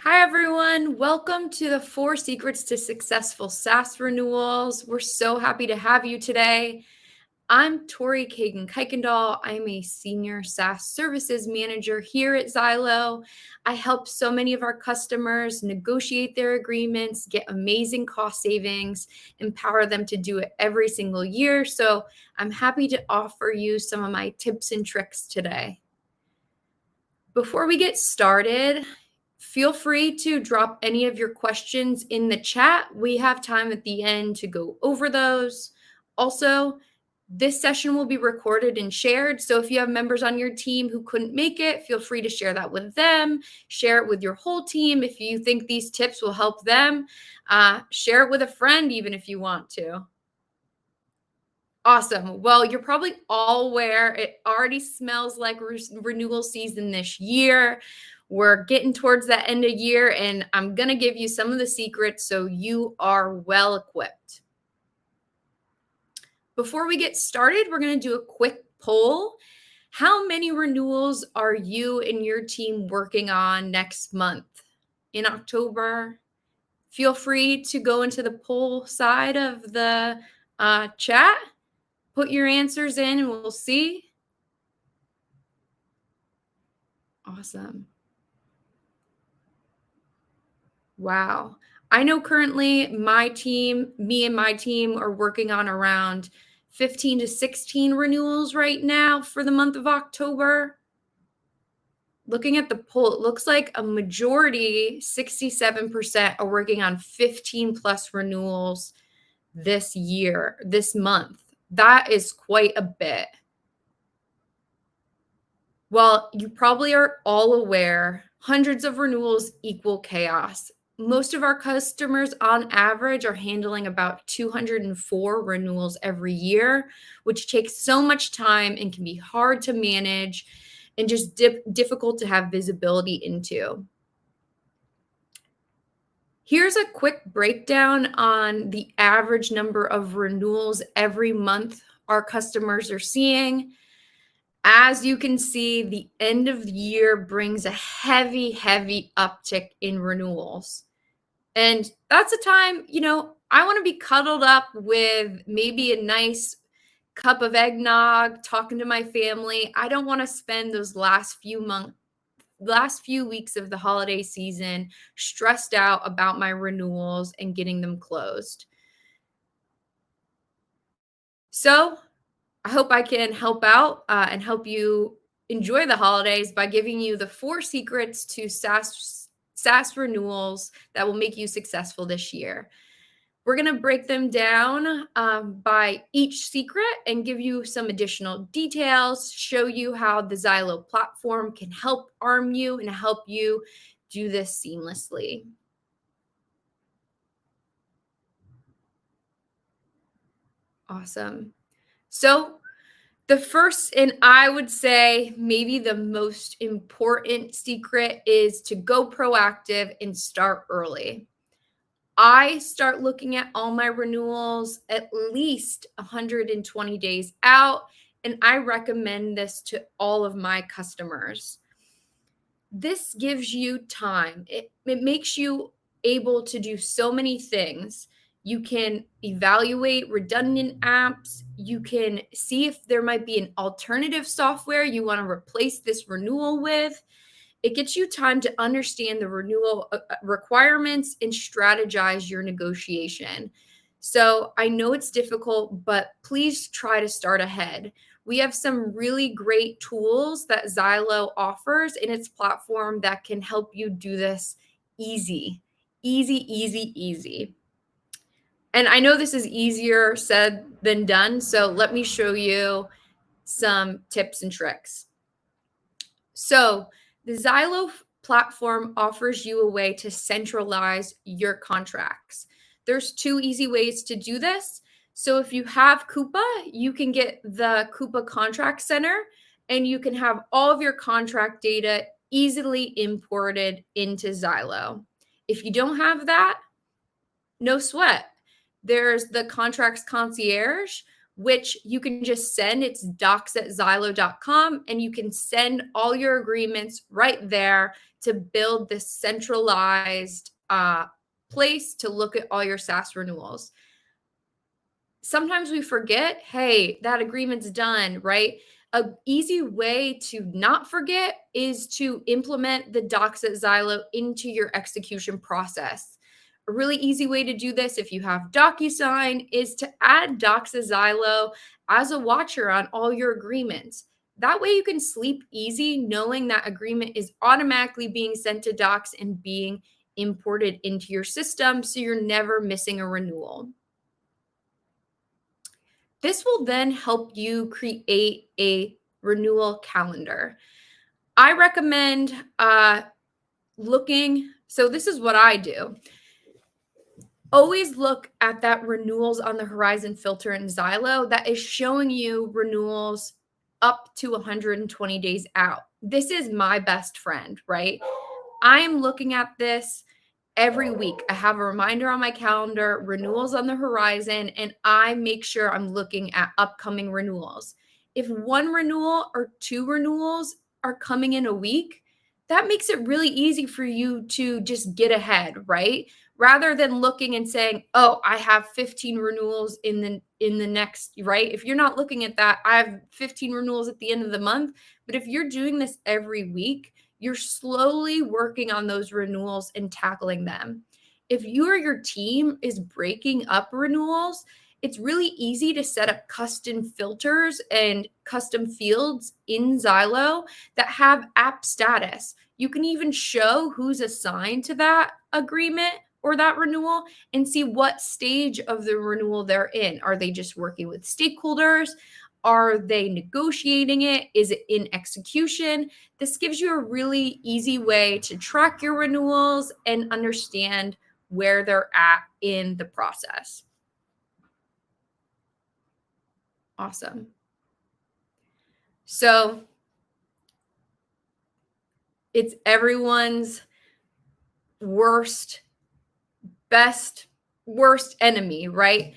Hi, everyone. Welcome to the 4 Secrets to Successful SaaS Renewals. We're so happy to have you today. I'm Tori Kagan-Kuykendall. I'm a senior SaaS services manager here at Zylo. I help so many of our customers negotiate their agreements, get amazing cost savings, empower them to do it every single year. So I'm happy to offer you some of my tips and tricks today. Before we get started, feel free to drop any of your questions in the chat. We have time at the end to go over those. Also, this session will be recorded and shared. So if you have members on your team who couldn't make it, feel free to share that with them. Share it with your whole team if you think these tips will help them. Share it with a friend even if you want to. Awesome. Well, you're probably all aware it already smells like renewal season this year. We're getting towards that end of year, and I'm going to give you some of the secrets so you are well equipped. Before we get started, we're going to do a quick poll. How many renewals are you and your team working on next month? In October? Feel free to go into the poll side of the chat. Put your answers in and we'll see. Awesome. Wow. I know currently me and my team are working on around 15 to 16 renewals right now for the month of October. Looking at the poll, it looks like a majority, 67%, are working on 15 plus renewals this month. That is quite a bit. Well, you probably are all aware, hundreds of renewals equal chaos. Most of our customers on average are handling about 204 renewals every year, which takes so much time and can be hard to manage and just difficult to have visibility into. Here's a quick breakdown on the average number of renewals every month our customers are seeing. As you can see, the end of the year brings a heavy uptick in renewals. And that's a time, I want to be cuddled up with maybe a nice cup of eggnog, talking to my family. I don't want to spend those last few weeks of the holiday season stressed out about my renewals and getting them closed. So I hope I can help out and help you enjoy the holidays by giving you the 4 secrets to SaaS renewals that will make you successful this year. We're going to break them down by each secret and give you some additional details, show you how the Zylo platform can help arm you and help you do this seamlessly. Awesome. So the first, and I would say maybe the most important secret, is to go proactive and start early. I start looking at all my renewals at least 120 days out, and I recommend this to all of my customers. This gives you time. It makes you able to do so many things. You can evaluate redundant apps. You can see if there might be an alternative software you want to replace this renewal with. It gets you time to understand the renewal requirements and strategize your negotiation. So I know it's difficult, but please try to start ahead. We have some really great tools that Zylo offers in its platform that can help you do this easy. And I know this is easier said than done, so let me show you some tips and tricks. So the Zylo platform offers you a way to centralize your contracts. There's 2 easy ways to do this. So if you have Coupa, you can get the Coupa Contract Center, and you can have all of your contract data easily imported into Zylo. If you don't have that, no sweat. There's the Contracts Concierge, which you can just send. It's docs@zylo.com, and you can send all your agreements right there to build this centralized place to look at all your SaaS renewals. Sometimes we forget, hey, that agreement's done, right? A easy way to not forget is to implement the docs at Zylo into your execution process. A really easy way to do this, if you have DocuSign, is to add docs at Zylo as a watcher on all your agreements. That way you can sleep easy knowing that agreement is automatically being sent to docs and being imported into your system, so you're never missing a renewal. This will then help you create a renewal calendar. I recommend looking, so this is what I do. Always look at that renewals on the horizon filter in Zylo that is showing you renewals up to 120 days out. This is my best friend, right? I am looking at this every week. I have a reminder on my calendar, renewals on the horizon, and I make sure I'm looking at upcoming renewals. If one renewal or two renewals are coming in a week, that makes it really easy for you to just get ahead, right? Rather than looking and saying, "Oh, I have 15 renewals in the next," right? If you're not looking at that, I have 15 renewals at the end of the month. But if you're doing this every week, you're slowly working on those renewals and tackling them. If you or your team is breaking up renewals, it's really easy to set up custom filters and custom fields in Zylo that have app status. You can even show who's assigned to that agreement or that renewal and see what stage of the renewal they're in. Are they just working with stakeholders? Are they negotiating it? Is it in execution? This gives you a really easy way to track your renewals and understand where they're at in the process. Awesome. So it's everyone's worst enemy, right?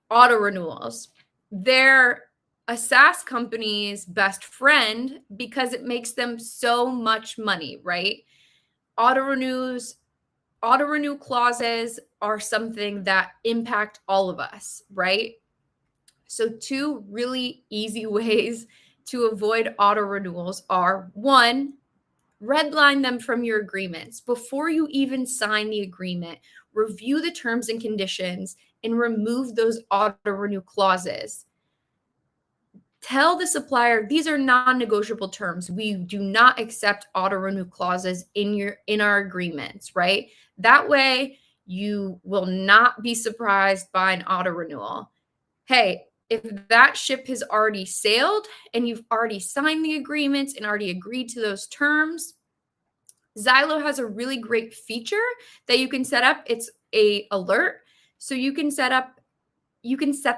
Auto renewals. They're a SaaS company's best friend because it makes them so much money, right? Auto renew clauses are something that impact all of us, right? So two really easy ways to avoid auto renewals are: one, redline them from your agreements. Before you even sign the agreement, review the terms and conditions and remove those auto renew clauses. Tell the supplier these are non-negotiable terms. We do not accept auto renew clauses in our agreements, right? That way you will not be surprised by an auto renewal. Hey, if that ship has already sailed and you've already signed the agreements and already agreed to those terms, Zylo has a really great feature that you can set up. It's a alert. So you can set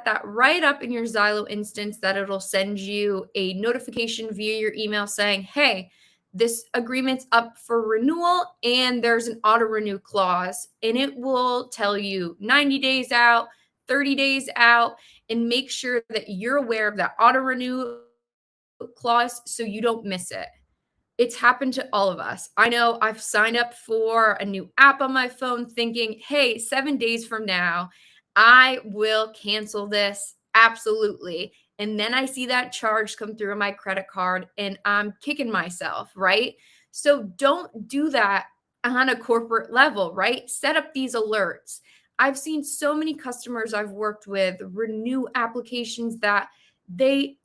that right up in your Zylo instance that it'll send you a notification via your email saying, "Hey, this agreement's up for renewal and there's an auto renew clause." And it will tell you 90 days out, 30 days out, and make sure that you're aware of that auto renew clause so you don't miss it. It's happened to all of us. I know I've signed up for a new app on my phone thinking, hey, 7 days from now, I will cancel this. Absolutely. And then I see that charge come through on my credit card and I'm kicking myself, right? So don't do that on a corporate level, right? Set up these alerts. I've seen so many customers I've worked with renew applications that they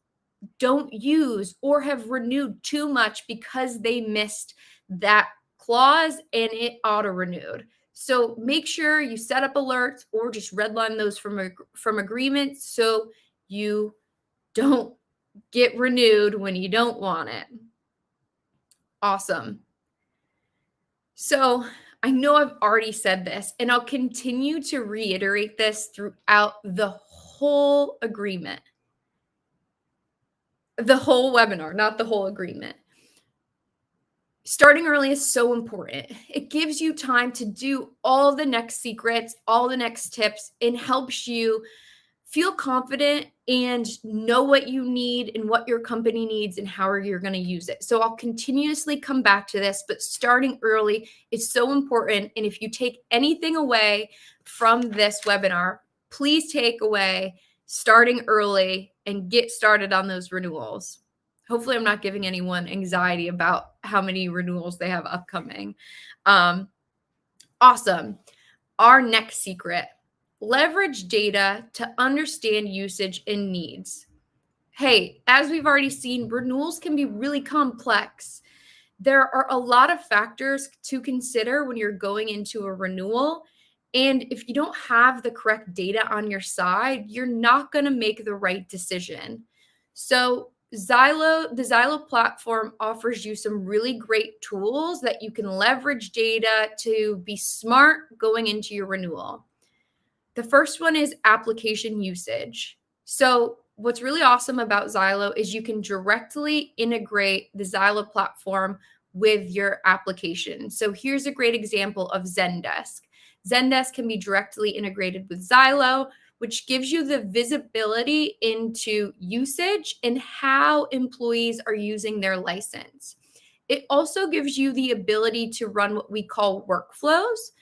don't use or have renewed too much because they missed that clause and it auto renewed. So make sure you set up alerts or just redline those from agreements so you don't get renewed when you don't want it. Awesome. So I know I've already said this, and I'll continue to reiterate this throughout the whole agreement. The whole webinar, not the whole agreement. Starting early is so important. It gives you time to do all the next secrets, all the next tips, and helps you feel confident and know what you need and what your company needs and how you're going to use it. So I'll continuously come back to this, but starting early is so important. And if you take anything away from this webinar, please take away starting early and get started on those renewals. Hopefully, I'm not giving anyone anxiety about how many renewals they have upcoming. Awesome. Our next secret: leverage data to understand usage and needs. Hey, as we've already seen, renewals can be really complex. There are a lot of factors to consider when you're going into a renewal. And if you don't have the correct data on your side, you're not going to make the right decision. So, the Zylo platform offers you some really great tools that you can leverage data to be smart going into your renewal. The first one is application usage. So, what's really awesome about Zylo is you can directly integrate the Zylo platform with your application. So, here's a great example of Zendesk. Zendesk can be directly integrated with Zylo, which gives you the visibility into usage and how employees are using their license. It also gives you the ability to run what we call workflows,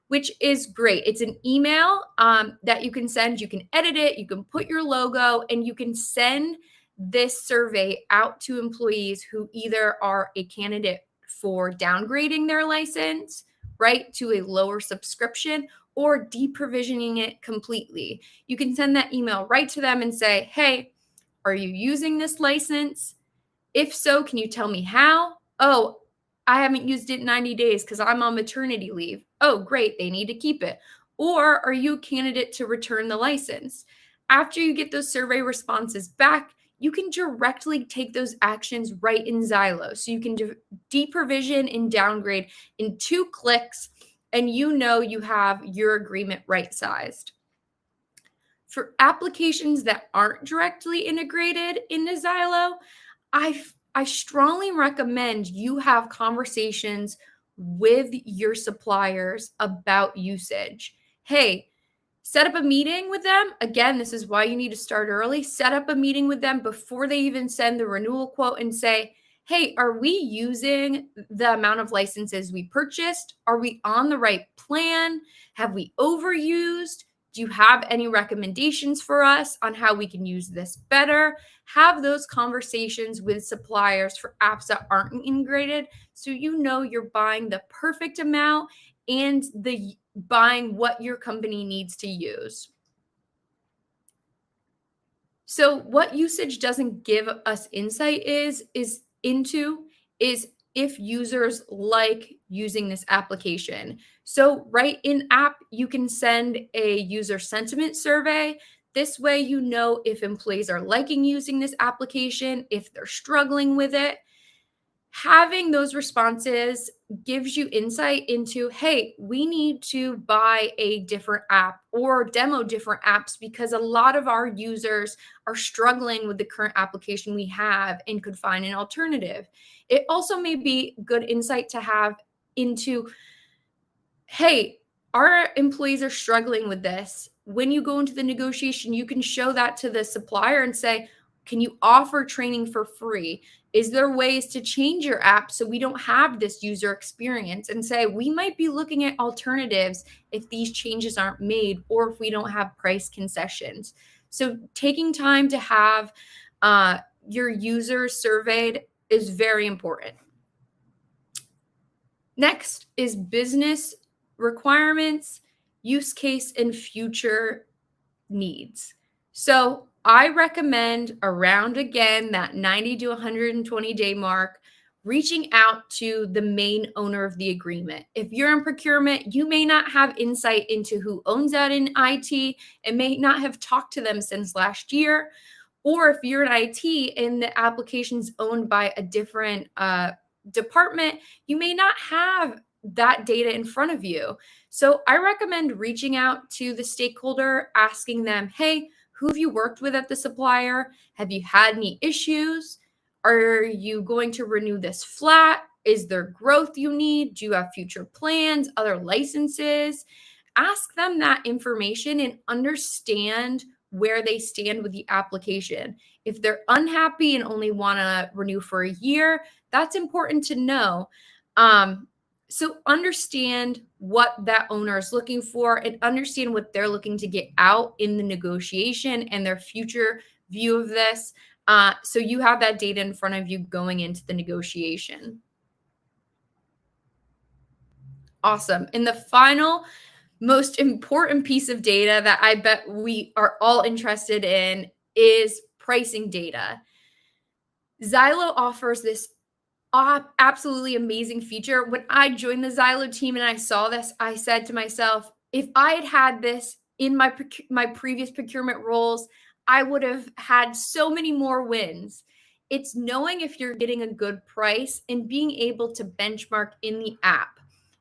which is great. It's an email that you can send. You can edit it, you can put your logo, and you can send this survey out to employees who either are a candidate for downgrading their license, right, to a lower subscription, or deprovisioning it completely. You can send that email right to them and say, hey, are you using this license? If so, can you tell me how? Oh, I haven't used it in 90 days because I'm on maternity leave. Oh, great. They need to keep it. Or are you a candidate to return the license? After you get those survey responses back, you can directly take those actions right in Zylo. So you can deprovision and downgrade in 2 clicks, and you know you have your agreement right-sized. For applications that aren't directly integrated into Zylo, I strongly recommend you have conversations with your suppliers about usage. Hey, set up a meeting with them. Again, this is why you need to start early. Set up a meeting with them before they even send the renewal quote and say, hey, are we using the amount of licenses we purchased? Are we on the right plan? Have we overused? Do you have any recommendations for us on how we can use this better? Have those conversations with suppliers for apps that aren't integrated so you know you're buying the perfect amount and buying what your company needs to use. So what usage doesn't give us insight is if users like using this application. So right in app, you can send a user sentiment survey. This way, you know if employees are liking using this application, if they're struggling with it. Having those responses gives you insight into, hey, we need to buy a different app or demo different apps because a lot of our users are struggling with the current application we have and could find an alternative. It also may be good insight to have into, hey, our employees are struggling with this. When you go into the negotiation, you can show that to the supplier and say, can you offer training for free? Is there ways to change your app so we don't have this user experience? And say, we might be looking at alternatives if these changes aren't made or if we don't have price concessions. So taking time to have your users surveyed is very important. Next is business requirements, use case, and future needs. So I recommend around, again, that 90 to 120 day mark, reaching out to the main owner of the agreement. If you're in procurement, you may not have insight into who owns that in IT and may not have talked to them since last year. Or if you're in IT and the application's owned by a different department, you may not have that data in front of you. So I recommend reaching out to the stakeholder, asking them, hey, who have you worked with at the supplier? Have you had any issues? Are you going to renew this flat? Is there growth you need? Do you have future plans, other licenses? Ask them that information and understand where they stand with the application. If they're unhappy and only want to renew for a year, that's important to know. So understand what that owner is looking for and understand what they're looking to get out in the negotiation and their future view of this. So you have that data in front of you going into the negotiation. Awesome. And the final most important piece of data that I bet we are all interested in is pricing data. Zylo offers this absolutely amazing feature. When I joined the Zylo team and I saw this, I said to myself, if I had had this in my previous procurement roles, I would have had so many more wins. It's knowing if you're getting a good price and being able to benchmark in the app.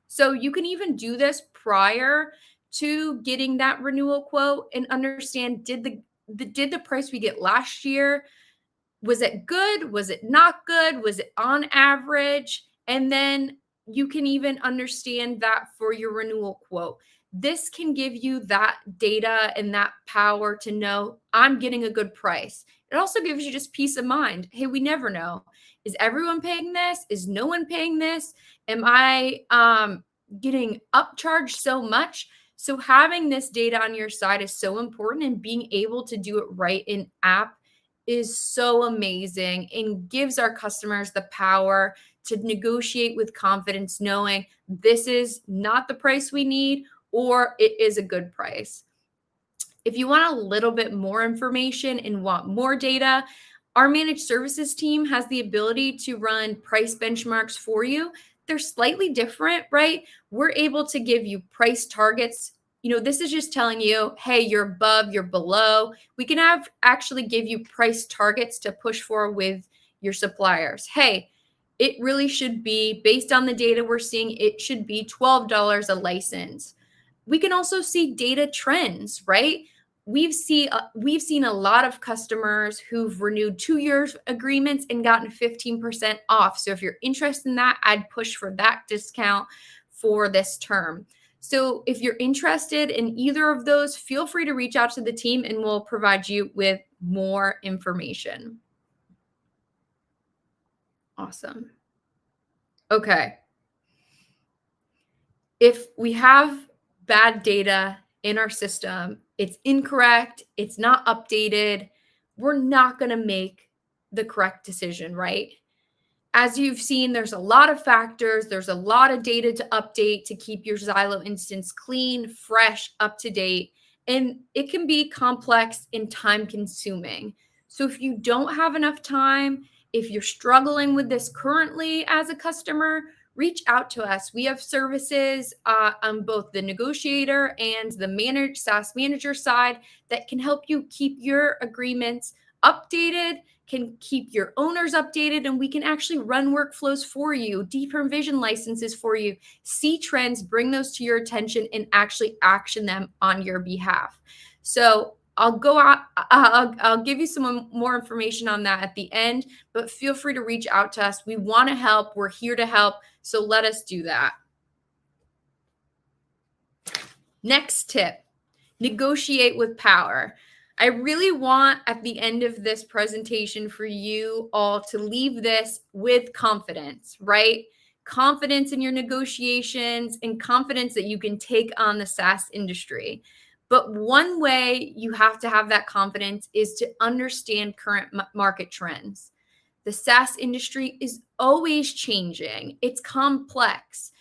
So you can even do this prior to getting that renewal quote and understand, did the price we get last year, was it good? Was it not good? Was it on average? And then you can even understand that for your renewal quote. This can give you that data and that power to know I'm getting a good price. It also gives you just peace of mind. Hey, we never know. Is everyone paying this? Is no one paying this? Am I getting upcharged so much? So having this data on your side is so important, and being able to do it right in app is so amazing and gives our customers the power to negotiate with confidence, knowing this is not the price we need or it is a good price. If you want a little bit more information and want more data, our managed services team has the ability to run price benchmarks for you. They're slightly different, right? We're able to give you price targets. This is just telling you, hey, you're above, you're below. We can actually give you price targets to push for with your suppliers. Hey, it really should be, based on the data we're seeing, it should be $12 a license. We can also see data trends, right? We've seen a lot of customers who've renewed 2 years agreements and gotten 15% off. So if you're interested in that, I'd push for that discount for this term. So if you're interested in either of those, feel free to reach out to the team and we'll provide you with more information. Awesome. Okay. If we have bad data in our system, it's incorrect, it's not updated, we're not going to make the correct decision, right? As you've seen, there's a lot of factors, there's a lot of data to update to keep your Zylo instance clean, fresh, up to date, and it can be complex and time consuming. So if you don't have enough time, if you're struggling with this currently as a customer, reach out to us. We have services on both the negotiator and the SaaS manager side that can help you keep your agreements updated, can keep your owners updated, and we can actually run workflows for you, deprovision licenses for you, see trends, bring those to your attention, and actually action them on your behalf. So I'll give you some more information on that at the end, but feel free to reach out to us. We want to help. We're here to help. So let us do that. Next tip, negotiate with power. I really want at the end of this presentation for you all to leave this with confidence, right? Confidence in your negotiations and confidence that you can take on the SaaS industry. But one way you have to have that confidence is to understand current market trends. The SaaS industry is always changing. It's complex.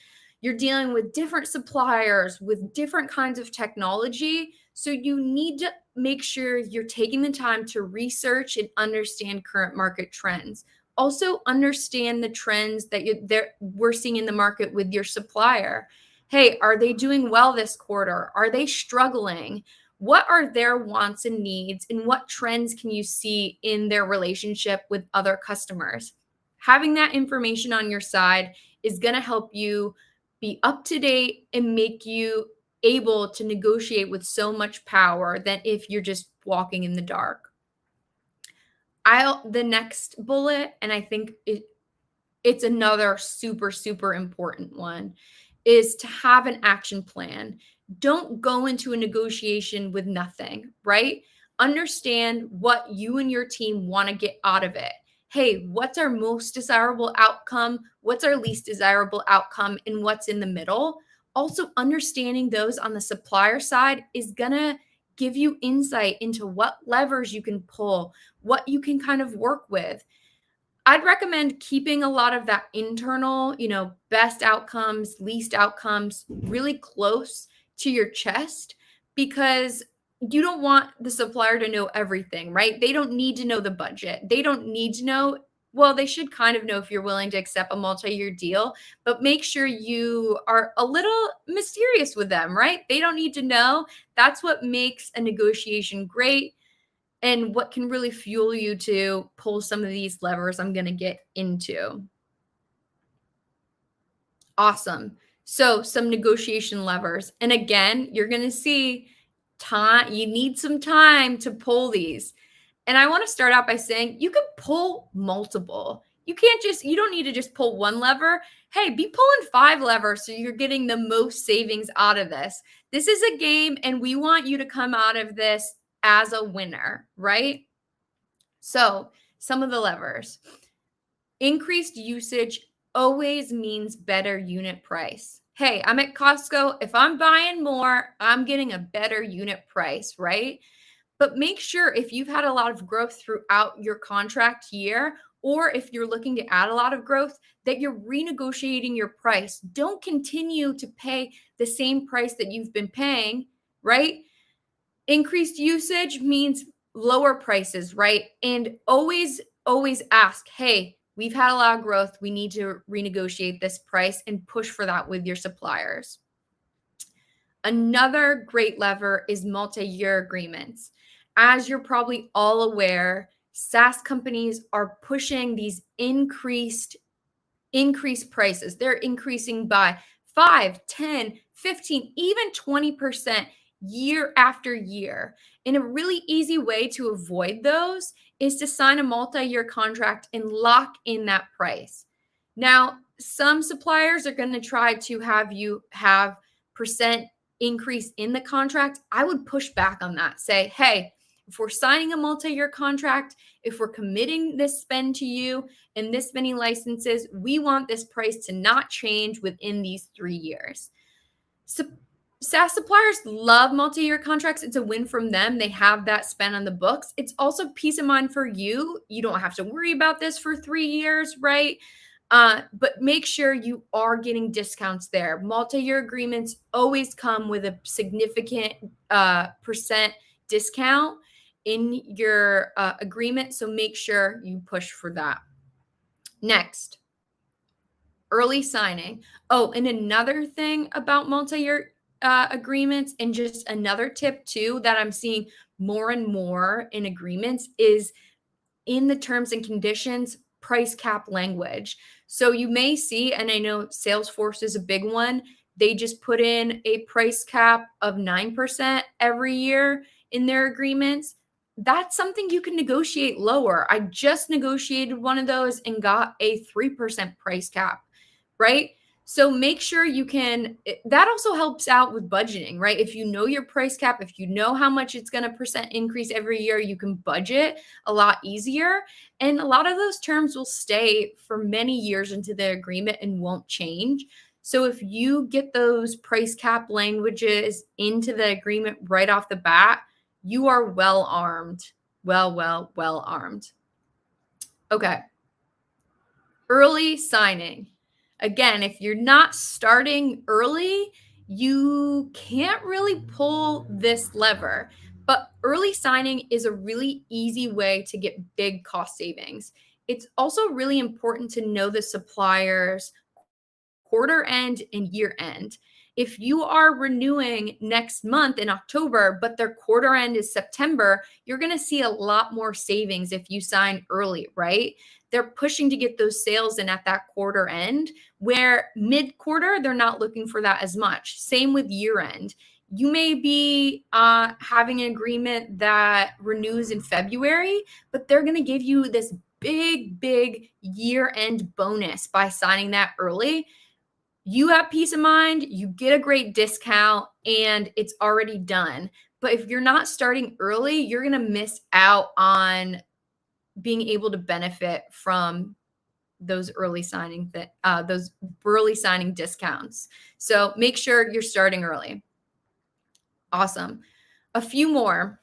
You're dealing with different suppliers with different kinds of technology. So you need to make sure you're taking the time to research and understand current market trends. Also understand the trends that we're seeing in the market with your supplier. Hey, are they doing well this quarter? Are they struggling? What are their wants and needs, and what trends can you see in their relationship with other customers? Having that information on your side is going to help you be up to date and make you able to negotiate with so much power than if you're just walking in the dark. The next bullet, and I think it's another super, super important one, is to have an action plan. Don't go into a negotiation with nothing, right? Understand what you and your team want to get out of it. Hey, what's our most desirable outcome? What's our least desirable outcome? And what's in the middle? Also, understanding those on the supplier side is going to give you insight into what levers you can pull, what you can kind of work with. I'd recommend keeping a lot of that internal, best outcomes, least outcomes really close to your chest, because you don't want the supplier to know everything, right? They don't need to know the budget. They don't need to know. Well, they should kind of know if you're willing to accept a multi-year deal, but make sure you are a little mysterious with them, right? They don't need to know. That's what makes a negotiation great and what can really fuel you to pull some of these levers I'm going to get into. Awesome. So, some negotiation levers. And again, you're going to see time, you need some time to pull these. And I want to start out by saying you can pull multiple. You don't need to just pull one lever. Hey, be pulling 5 levers so you're getting the most savings out of this. This is a game, and we want you to come out of this as a winner, right? So, some of the levers. Increased usage always means better unit price. Hey, I'm at Costco. If I'm buying more, I'm getting a better unit price, right? But make sure if you've had a lot of growth throughout your contract year, or if you're looking to add a lot of growth, that you're renegotiating your price. Don't continue to pay the same price that you've been paying, right? Increased usage means lower prices, right? And always ask, hey, we've had a lot of growth. We need to renegotiate this price and push for that with your suppliers. Another great lever is multi-year agreements. As you're probably all aware, SaaS companies are pushing these increased prices. They're increasing by 5, 10, 15, even 20% year after year. And a really easy way to avoid those is to sign a multi-year contract and lock in that price. Now, some suppliers are going to try to have you have percent increase in the contract. I would push back on that. Say, hey, if we're signing a multi-year contract, if we're committing this spend to you and this many licenses, we want this price to not change within these 3 years. So SaaS suppliers love multi-year contracts. It's a win from them. They have that spend on the books. It's also peace of mind for you. You don't have to worry about this for 3 years, right? But make sure you are getting discounts there. Multi-year agreements always come with a significant percent discount in your agreement. So make sure you push for that. Next, early signing. Oh, and another thing about multi-year agreements, and just another tip too that I'm seeing more and more in agreements, is in the terms and conditions, price cap language. So you may see, and I know Salesforce is a big one, they just put in a price cap of 9% every year in their agreements. That's something you can negotiate lower. I just negotiated one of those and got a 3% price cap, right? So make sure you can, that also helps out with budgeting, right? If you know your price cap, if you know how much it's going to percent increase every year, you can budget a lot easier. And a lot of those terms will stay for many years into the agreement and won't change. So if you get those price cap languages into the agreement right off the bat, you are well armed. Well armed. Okay. Early signing. Again, if you're not starting early, you can't really pull this lever. But early signing is a really easy way to get big cost savings. It's also really important to know the suppliers quarter end and year end. If you are renewing next month in October, but their quarter end is September, you're going to see a lot more savings if you sign early, right? They're pushing to get those sales in at that quarter end, where mid-quarter, they're not looking for that as much. Same with year end. You may be having an agreement that renews in February, but they're going to give you this big year-end bonus by signing that early. You have peace of mind, you get a great discount, and it's already done. But if you're not starting early, you're going to miss out on being able to benefit from those early signing discounts. So make sure you're starting early. Awesome. A few more.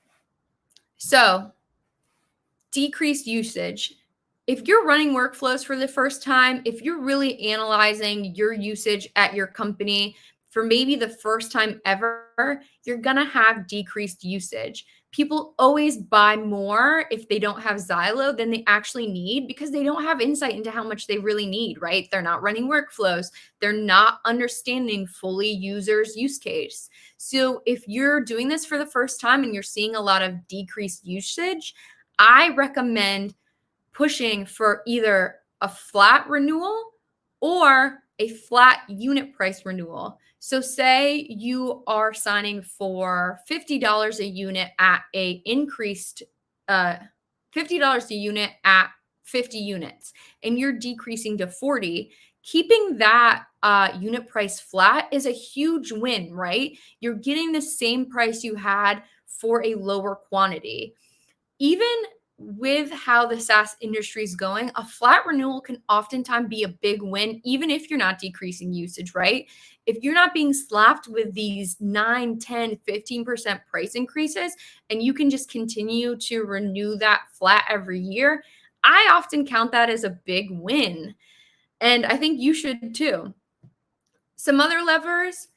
So decreased usage. If you're running workflows for the first time, if you're really analyzing your usage at your company for maybe the first time ever, you're going to have decreased usage. People always buy more if they don't have Zylo than they actually need because they don't have insight into how much they really need, right? They're not running workflows. They're not understanding fully users' use case. So if you're doing this for the first time and you're seeing a lot of decreased usage, I recommend pushing for either a flat renewal or a flat unit price renewal. So say you are signing for $50 a unit at a increased $50 a unit at 50 units and you're decreasing to 40, keeping that unit price flat is a huge win, right? You're getting the same price you had for a lower quantity. Even with how the SaaS industry is going, a flat renewal can oftentimes be a big win, even if you're not decreasing usage, right? If you're not being slapped with these 9, 10, 15% price increases, and you can just continue to renew that flat every year, I often count that as a big win. And I think you should too. Some other levers.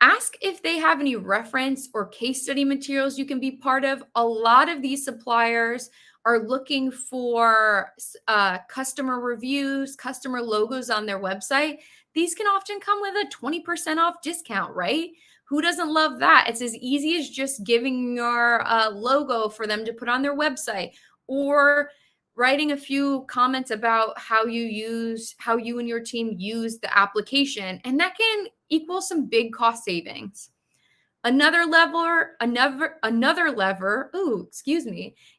Ask if they have any reference or case study materials you can be part of. A lot of these suppliers are looking for customer reviews, customer logos on their website. These can often come with a 20% off discount, right? Who doesn't love that? It's as easy as just giving your logo for them to put on their website or writing a few comments about how you and your team use the application, and that can equal some big cost savings. Another lever,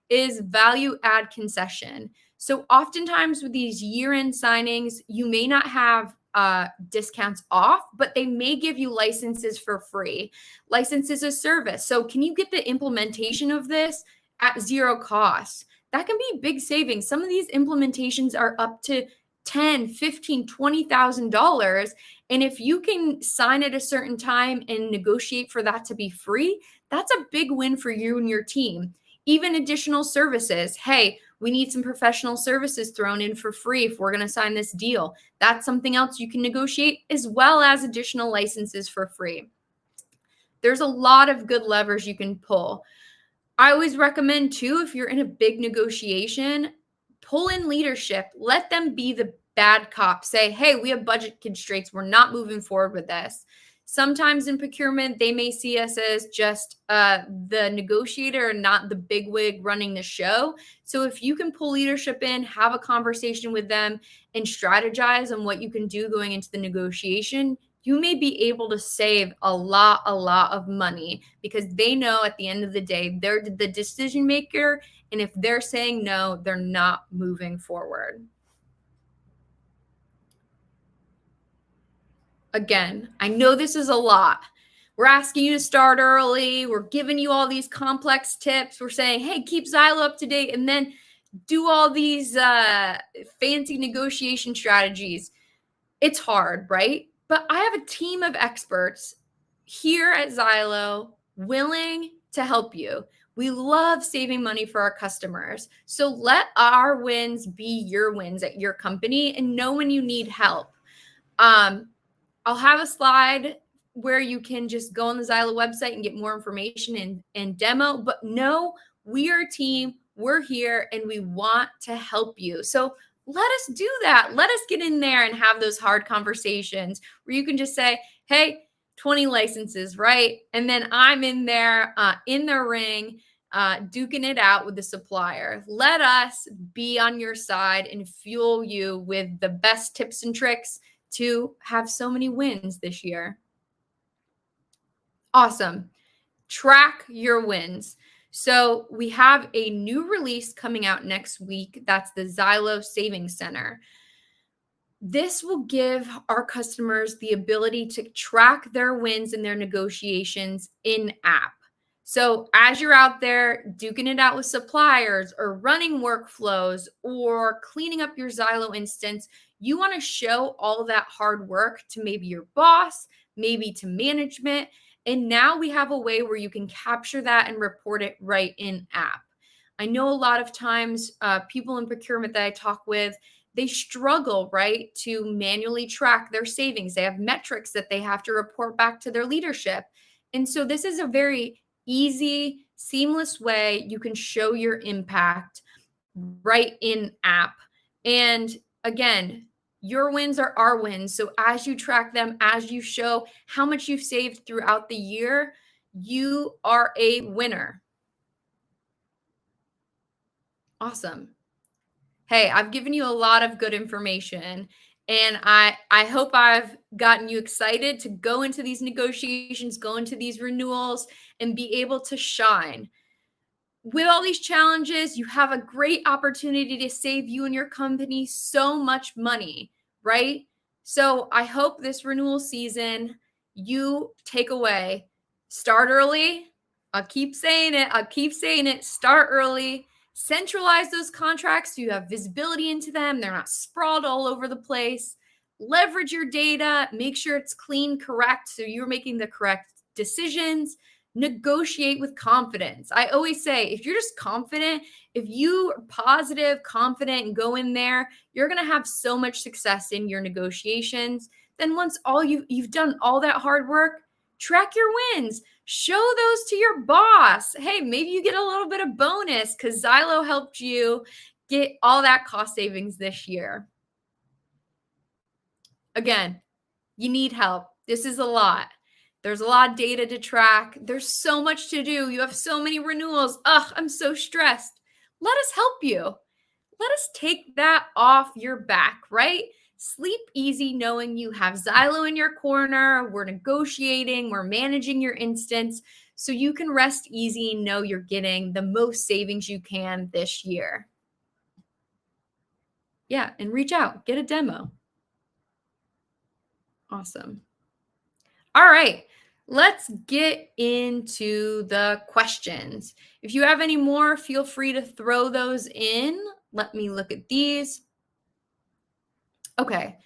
is value add concession. So oftentimes with these year-end signings, you may not have discounts off, but they may give you licenses for free, licenses as service. So can you get the implementation of this at zero cost? That can be big savings. Some of these implementations are up to $10, $15, $20,000. And if you can sign at a certain time and negotiate for that to be free, that's a big win for you and your team. Even additional services. Hey, we need some professional services thrown in for free if we're going to sign this deal. That's something else you can negotiate, as well as additional licenses for free. There's a lot of good levers you can pull. I always recommend too, if you're in a big negotiation, pull in leadership. Let them be the bad cop. Say, hey, we have budget constraints. We're not moving forward with this. Sometimes in procurement, they may see us as just the negotiator and not the bigwig running the show. So if you can pull leadership in, have a conversation with them, and strategize on what you can do going into the negotiation, you may be able to save a lot of money because they know at the end of the day, they're the decision maker. And if they're saying no, they're not moving forward. Again, I know this is a lot. We're asking you to start early. We're giving you all these complex tips. We're saying, hey, keep Zylo up to date and then do all these fancy negotiation strategies. It's hard, right? But I have a team of experts here at Zylo willing to help you. We love saving money for our customers. So let our wins be your wins at your company and know when you need help. I'll have a slide where you can just go on the Zylo website and get more information and demo. But no, we are a team. We're here and we want to help you. So let us do that. Let us get in there and have those hard conversations where you can just say, hey, 20 licenses, right? And then I'm in there in the ring, duking it out with the supplier. Let us be on your side and fuel you with the best tips and tricks to have so many wins this year. Awesome. Track your wins. So we have a new release coming out next week. That's the Zylo Savings Center. This will give our customers the ability to track their wins in their negotiations in app. So as you're out there duking it out with suppliers or running workflows or cleaning up your Zylo instance, you want to show all that hard work to maybe your boss, maybe to management. And now we have a way where you can capture that and report it right in app. I know a lot of times people in procurement that I talk with, they struggle, right, to manually track their savings. They have metrics that they have to report back to their leadership. And so this is a very easy, seamless way you can show your impact right in app. And again, your wins are our wins. So as you track them, as you show how much you've saved throughout the year, you are a winner. Awesome. Hey, I've given you a lot of good information, and I hope I've gotten you excited to go into these negotiations, go into these renewals, and be able to shine. With all these challenges, you have a great opportunity to save you and your company so much money, right? So I hope this renewal season you take away, start early. I'll keep saying it. I'll keep saying it. Start early. Centralize those contracts so you have visibility into them. They're not sprawled all over the place. Leverage your data. Make sure it's clean, correct, so you're making the correct decisions. Negotiate with confidence. I always say, if you're just confident, if you are positive, confident, and go in there, you're going to have so much success in your negotiations. Then once you've done all that hard work, track your wins. Show those to your boss. Hey, maybe you get a little bit of bonus because Zylo helped you get all that cost savings this year. Again, you need help. This is a lot. There's a lot of data to track. There's so much to do. You have so many renewals. Ugh, I'm so stressed. Let us help you. Let us take that off your back, right? Sleep easy knowing you have Zylo in your corner. We're negotiating, we're managing your instance, so you can rest easy and know you're getting the most savings you can this year. Yeah, and reach out, get a demo. Awesome. All right, let's get into the questions. If you have any more, feel free to throw those in. Let me look at these. Okay,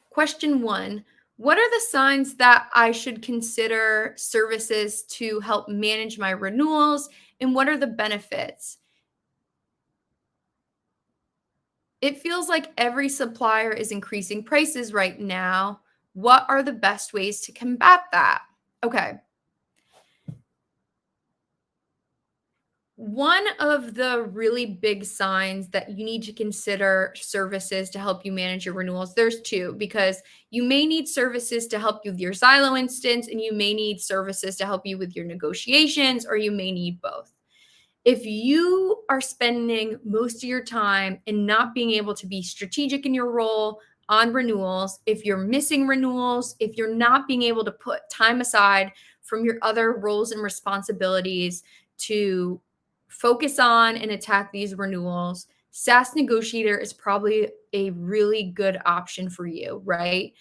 question 1. What are the signs that I should consider services to help manage my renewals, and what are the benefits? It feels like every supplier is increasing prices right now. What are the best ways to combat that? Okay. One of the really big signs that you need to consider services to help you manage your renewals, there's two, because you may need services to help you with your Zylo instance, and you may need services to help you with your negotiations, or you may need both. If you are spending most of your time and not being able to be strategic in your role on renewals, if you're missing renewals, if you're not being able to put time aside from your other roles and responsibilities to focus on and attack these renewals, SaaS Negotiator is probably a really good option for you, right?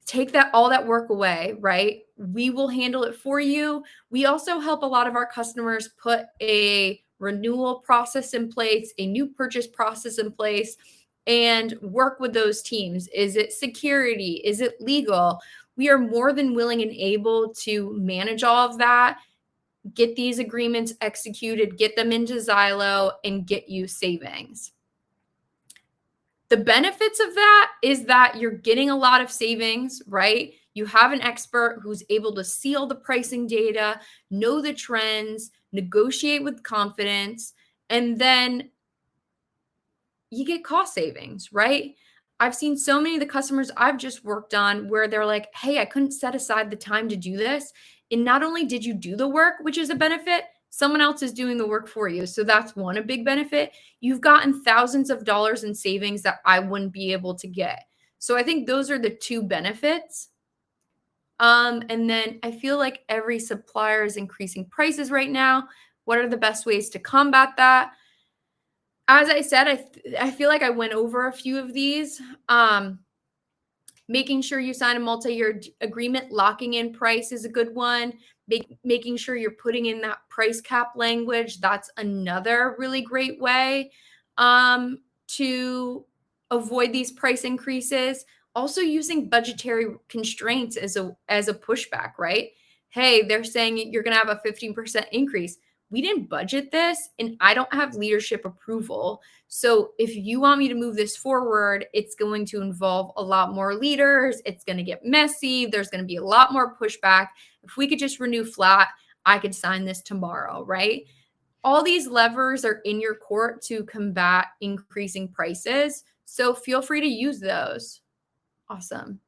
Take all that work away, right? We will handle it for you. We also help a lot of our customers put a renewal process in place, a new purchase process in place, and work with those teams. Is it security? Is it legal? We are more than willing and able to manage all of that, get these agreements executed, get them into Zylo, and get you savings. The benefits of that is that you're getting a lot of savings, right? You have an expert who's able to see all the pricing data, know the trends, negotiate with confidence, and then you get cost savings, right? I've seen so many of the customers I've just worked on where they're like, hey, I couldn't set aside the time to do this. And not only did you do the work, which is a benefit, someone else is doing the work for you. So that's one, a big benefit. You've gotten thousands of dollars in savings that I wouldn't be able to get. So I think those are the two benefits. And then I feel like every supplier is increasing prices right now. What are the best ways to combat that? As I said, I feel like I went over a few of these. Making sure you sign a multi-year agreement, locking in price is a good one. making sure you're putting in that price cap language. That's another really great way to avoid these price increases. Also using budgetary constraints as a pushback, right? Hey, they're saying you're going to have a 15% increase. We didn't budget this and I don't have leadership approval. So if you want me to move this forward, it's going to involve a lot more leaders. It's going to get messy. There's going to be a lot more pushback. If we could just renew flat, I could sign this tomorrow, right? All these levers are in your court to combat increasing prices. So feel free to use those. Awesome.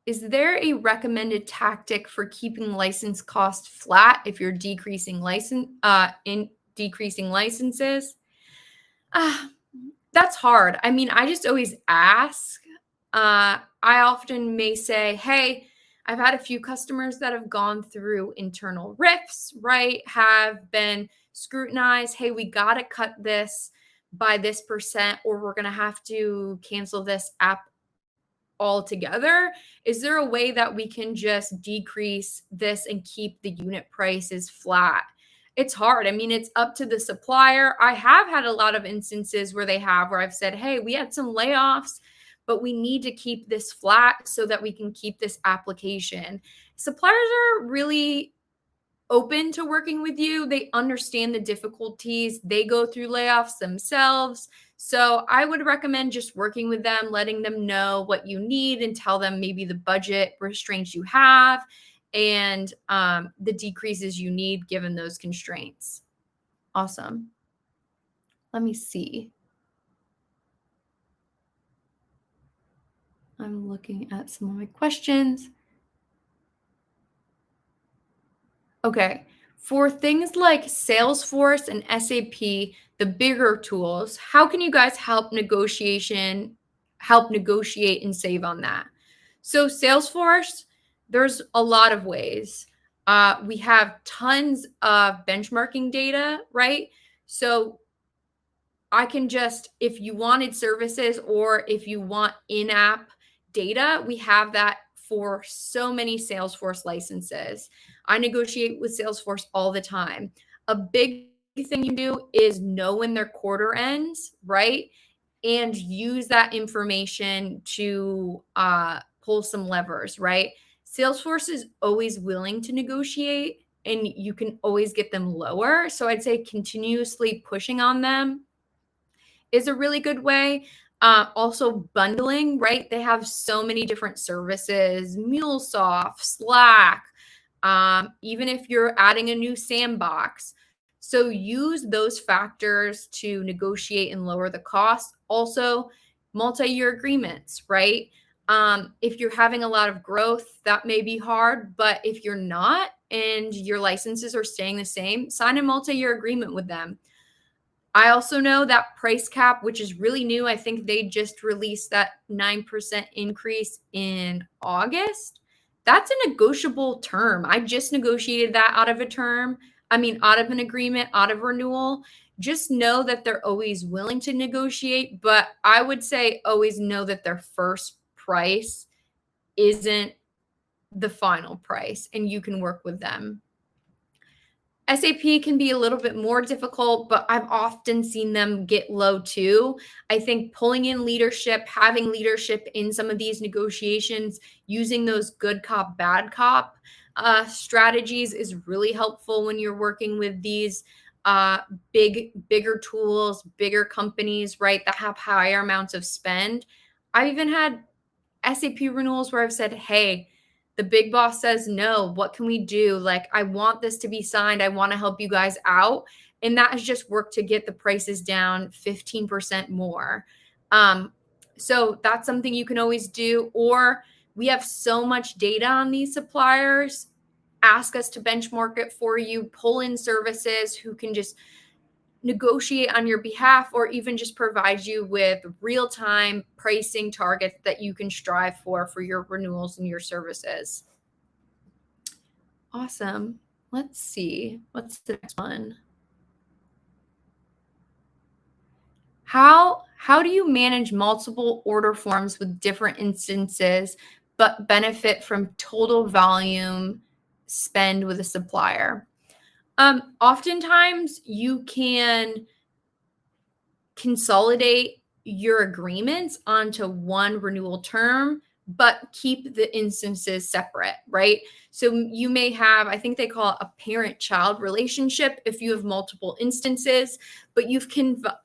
Is there a recommended tactic for keeping license costs flat if you're decreasing licenses? Ah, that's hard. I mean, I just always ask. I often may say, hey, I've had a few customers that have gone through internal RIFs, right? Have been scrutinized. Hey, we got to cut this by this percent, or we're going to have to cancel this app altogether. Is there a way that we can just decrease this and keep the unit prices flat? It's hard. I mean, it's up to the supplier. I have had a lot of instances where I've said, hey, we had some layoffs, but we need to keep this flat so that we can keep this application. Suppliers are really open to working with you. They understand the difficulties. They go through layoffs themselves. So I would recommend just working with them, letting them know what you need and tell them maybe the budget restraints you have and the decreases you need given those constraints. Awesome. Let me see. I'm looking at some of my questions. Okay. For things like Salesforce and SAP, the bigger tools, how can you guys help negotiate and save on that? So Salesforce, there's a lot of ways. We have tons of benchmarking data, right? So I can just, if you wanted services or if you want in-app data, we have that for so many Salesforce licenses. I negotiate with Salesforce all the time. A big thing you do is know when their quarter ends, right? And use that information to pull some levers, right? Salesforce is always willing to negotiate and you can always get them lower. So I'd say continuously pushing on them is a really good way. Also, bundling, right? They have so many different services, MuleSoft, Slack, even if you're adding a new sandbox. So use those factors to negotiate and lower the cost. Also, multi-year agreements, right? If you're having a lot of growth, that may be hard, but if you're not and your licenses are staying the same, sign a multi-year agreement with them. I also know that price cap, which is really new. I think they just released that 9% increase in August. That's a negotiable term. I just negotiated that out of out of an agreement, out of renewal. Just know that they're always willing to negotiate, but I would say always know that their first price isn't the final price and you can work with them. SAP can be a little bit more difficult, but I've often seen them get low too. I think pulling in leadership, having leadership in some of these negotiations, using those good cop, bad cop strategies is really helpful when you're working with these bigger tools, bigger companies, right, that have higher amounts of spend. I've even had SAP renewals where I've said, hey, the big boss says no. What can we do? Like, I want this to be signed. I want to help you guys out. And that has just worked to get the prices down 15% more. So that's something you can always do. Or we have so much data on these suppliers. Ask us to benchmark it for you. Pull in services who can just negotiate on your behalf or even just provide you with real-time pricing targets that you can strive for your renewals and your services. Awesome. Let's see. What's the next one? How do you manage multiple order forms with different instances but benefit from total volume spend with a supplier. Oftentimes you can consolidate your agreements onto one renewal term, but keep the instances separate, right? So you may have, I think they call it a parent-child relationship if you have multiple instances, but you've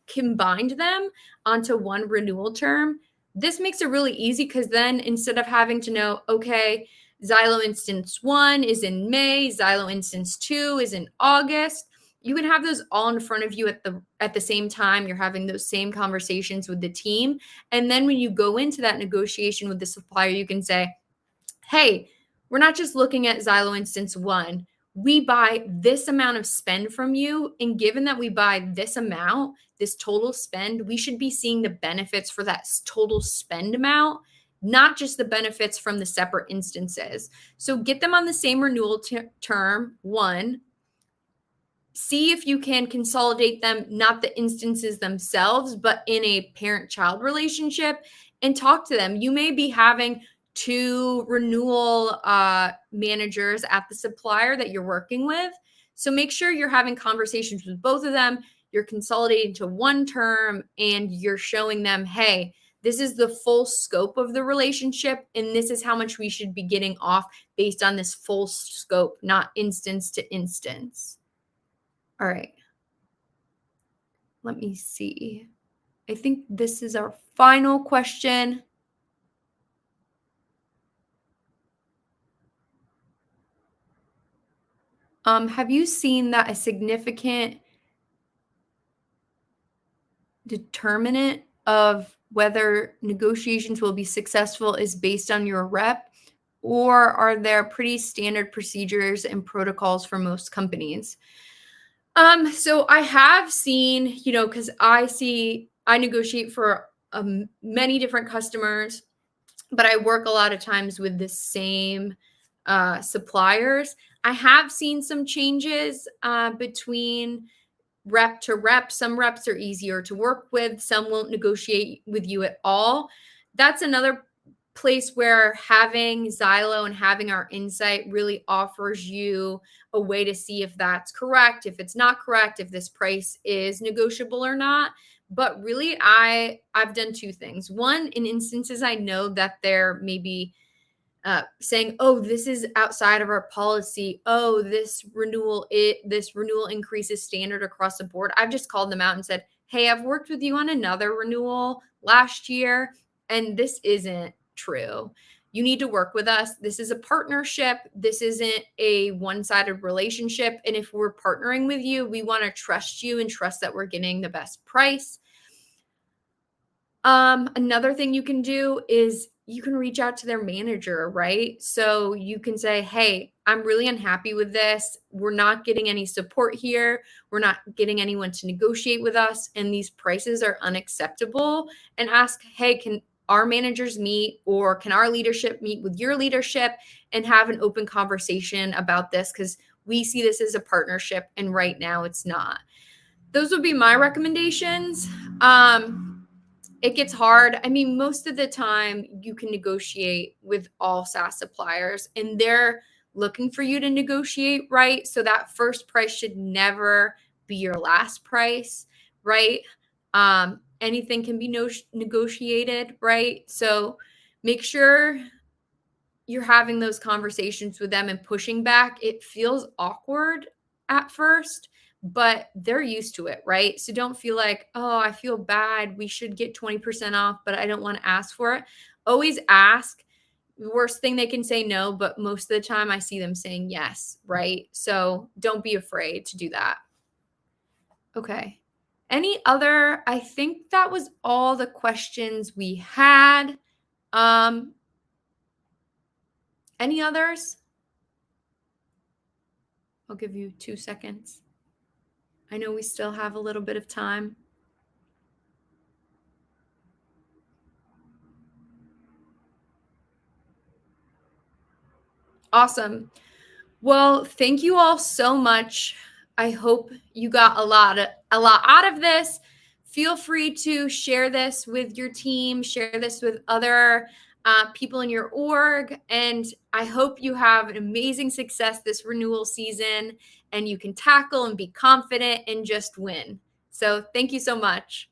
combined them onto one renewal term. This makes it really easy because then instead of having to know, okay, Zylo instance 1 is in May, Zylo instance 2 is in August, you can have those all in front of you at the same time. You're having those same conversations with the team. And then when you go into that negotiation with the supplier, you can say, hey, we're not just looking at Zylo instance 1. We buy this amount of spend from you. And given that we buy this amount, this total spend, we should be seeing the benefits for that total spend amount, not just the benefits from the separate instances. So get them on the same renewal term, one. See if you can consolidate them, not the instances themselves, but in a parent-child relationship, and talk to them. You may be having two renewal managers at the supplier that you're working with. So make sure you're having conversations with both of them. You're consolidating to one term and you're showing them, hey, this is the full scope of the relationship, and this is how much we should be getting off based on this full scope, not instance to instance. All right. Let me see. I think this is our final question. Have you seen that a significant determinant of whether negotiations will be successful is based on your rep, or are there pretty standard procedures and protocols for most companies? So I have seen, because I negotiate for many different customers, but I work a lot of times with the same suppliers. I have seen some changes between rep to rep. Some reps are easier to work with, some won't negotiate with you at all. That's another place where having Zylo and having our insight really offers you a way to see if that's correct, if it's not correct, if this price is negotiable or not. But really, I've done two things. One, in instances I know that they're maybe saying, "Oh, this is outside of our policy. Oh, this renewal increase is standard across the board." I've just called them out and said, "Hey, I've worked with you on another renewal last year, and this isn't true. You need to work with us. This is a partnership. This isn't a one-sided relationship. And if we're partnering with you, we want to trust you and trust that we're getting the best price." Another thing you can do is you can reach out to their manager, right? So you can say, hey, I'm really unhappy with this. We're not getting any support here. We're not getting anyone to negotiate with us, and these prices are unacceptable. And ask, hey, can our managers meet, or can our leadership meet with your leadership and have an open conversation about this? Because we see this as a partnership, and right now it's not. Those would be my recommendations. It gets hard. I mean, most of the time you can negotiate with all SaaS suppliers, and they're looking for you to negotiate, right? So that first price should never be your last price, right? Anything can be negotiated, right? So make sure you're having those conversations with them and pushing back. It feels awkward at first, but they're used to it, right? So don't feel like, oh, I feel bad. We should get 20% off, but I don't want to ask for it. Always ask. The worst thing they can say no, but most of the time I see them saying yes, right? So don't be afraid to do that. Okay. I think that was all the questions we had. Any others? I'll give you 2 seconds. I know we still have a little bit of time. Awesome. Well, thank you all so much. I hope you got a lot out of this. Feel free to share this with your team, share this with other people in your org. And I hope you have an amazing success this renewal season and you can tackle and be confident and just win. So thank you so much.